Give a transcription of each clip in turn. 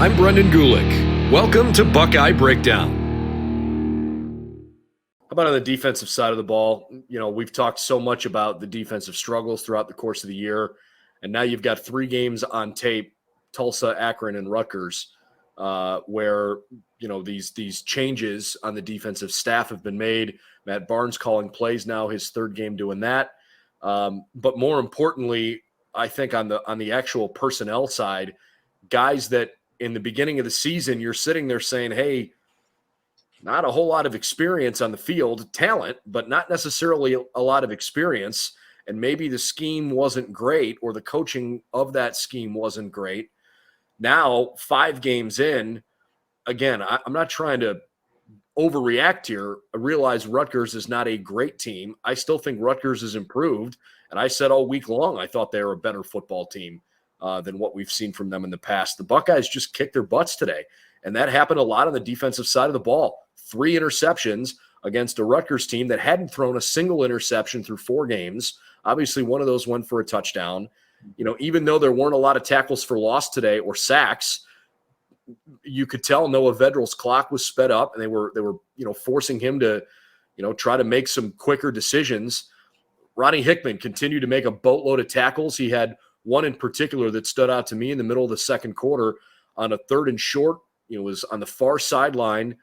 I'm Brendan Gulick. Welcome to Buckeye Breakdown. How about on the defensive side of the ball? We've talked so much about the defensive struggles throughout the course of the year, and now you've got 3 games on tape, Tulsa, Akron, and Rutgers, where these changes on the defensive staff have been made. Matt Barnes calling plays now, his 3rd game doing that. But more importantly, I think on the actual personnel side, guys that in the beginning of the season, you're sitting there saying, hey, not a whole lot of experience on the field, talent, but not necessarily a lot of experience. And maybe the scheme wasn't great or the coaching of that scheme wasn't great. Now, 5 games in, again, I'm not trying to overreact here. I realize Rutgers is not a great team. I still think Rutgers is improved. And I said all week long, I thought they were a better football team than what we've seen from them in the past. The Buckeyes just kicked their butts today. And that happened a lot on the defensive side of the ball. 3 interceptions against a Rutgers team that hadn't thrown a single interception through 4 games. Obviously, one of those went for a touchdown. Even though there weren't a lot of tackles for loss today or sacks, you could tell Noah Vedral's clock was sped up, and they were forcing him to, try to make some quicker decisions. Ronnie Hickman continued to make a boatload of tackles. He had one in particular that stood out to me in the middle of the second quarter on a 3rd and short. Was on the far sideline,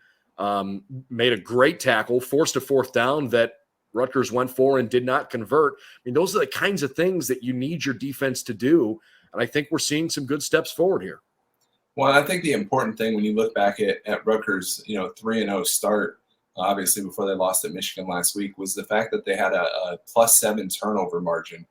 made a great tackle, forced a 4th down that Rutgers went for and did not convert. I mean, those are the kinds of things that you need your defense to do, and I think we're seeing some good steps forward here. Well, I think the important thing when you look back at Rutgers, 3-0 start, obviously before they lost at Michigan last week, was the fact that they had a +7 turnover margin.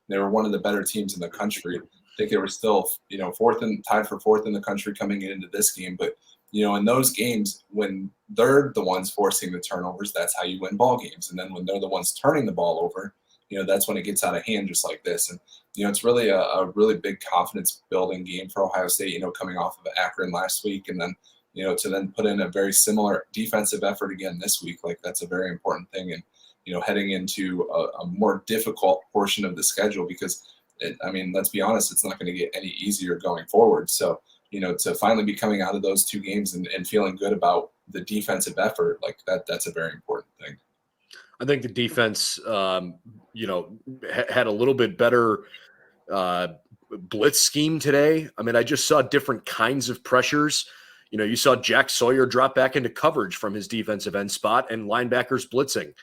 They were one of the better teams in the country. I think they were still, tied for 4th in the country coming into this game. But, in those games, when they're the ones forcing the turnovers, that's how you win ball games. And then when they're the ones turning the ball over, that's when it gets out of hand just like this. And, it's really a really big confidence building game for Ohio State, coming off of Akron last week. And then, to then put in a very similar defensive effort again this week, like that's a very important thing. And, heading into a more difficult portion of the schedule because, let's be honest, it's not going to get any easier going forward. So, to finally be coming out of those 2 games and feeling good about the defensive effort, like that's a very important thing. I think the defense, had a little bit better blitz scheme today. I just saw different kinds of pressures. You saw Jack Sawyer drop back into coverage from his defensive end spot and linebackers blitzing.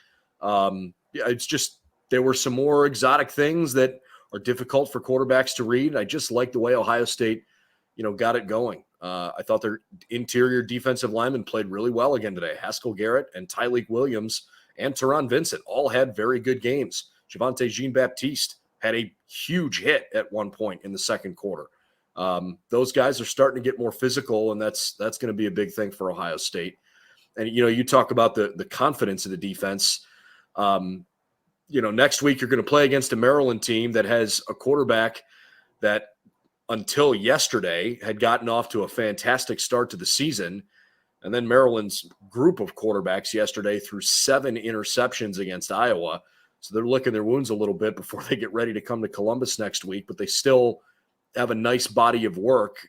It's just there were some more exotic things that are difficult for quarterbacks to read. I just like the way Ohio State, got it going. I thought their interior defensive linemen played really well again today. Haskell Garrett and Tyleik Williams and Teron Vincent all had very good games. Javonte Jean-Baptiste had a huge hit at one point in the second quarter. Those guys are starting to get more physical, and that's going to be a big thing for Ohio State. And, you talk about the confidence of the defense. Next week you're going to play against a Maryland team that has a quarterback that until yesterday had gotten off to a fantastic start to the season. And then Maryland's group of quarterbacks yesterday threw 7 interceptions against Iowa. So they're licking their wounds a little bit before they get ready to come to Columbus next week, but they still have a nice body of work,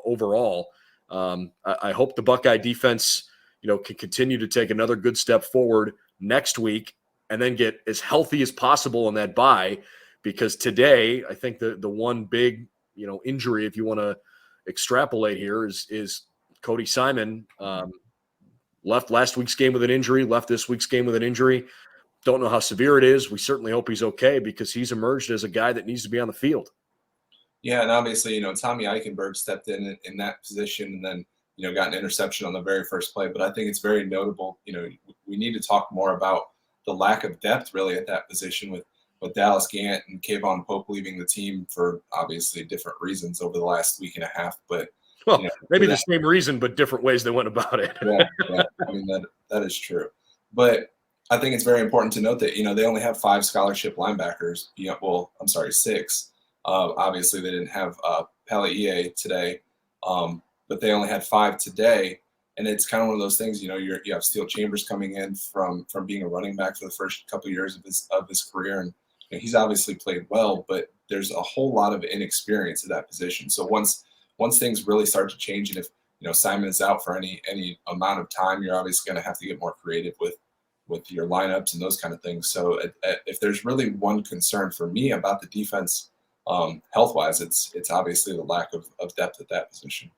overall. I hope the Buckeye defense, can continue to take another good step forward next week and then get as healthy as possible on that bye, because today I think the one big, injury, if you want to extrapolate here, is Cody Simon. Left last week's game with an injury, left this week's game with an injury. Don't know how severe it is. We certainly hope he's okay because he's emerged as a guy that needs to be on the field. Yeah, and obviously, Tommy Eichenberg stepped in that position and then, got an interception on the very first play. But I think it's very notable. We need to talk more about the lack of depth really at that position with Dallas Gant and Kayvon Pope leaving the team for obviously different reasons over the last week and a half. But maybe the same reason, but different ways they went about it. yeah. That is true. But I think it's very important to note that, they only have 5 scholarship linebackers. 6. Obviously, they didn't have Pele today, but they only had 5 today. And it's kind of one of those things, you have Steel Chambers coming in from being a running back for the first couple of years of his career. And he's obviously played well, but there's a whole lot of inexperience at that position. So once once things really start to change, and if Simon is out for any amount of time, you're obviously going to have to get more creative with your lineups and those kind of things. So if there's really one concern for me about the defense, health-wise, it's obviously the lack of depth at that position.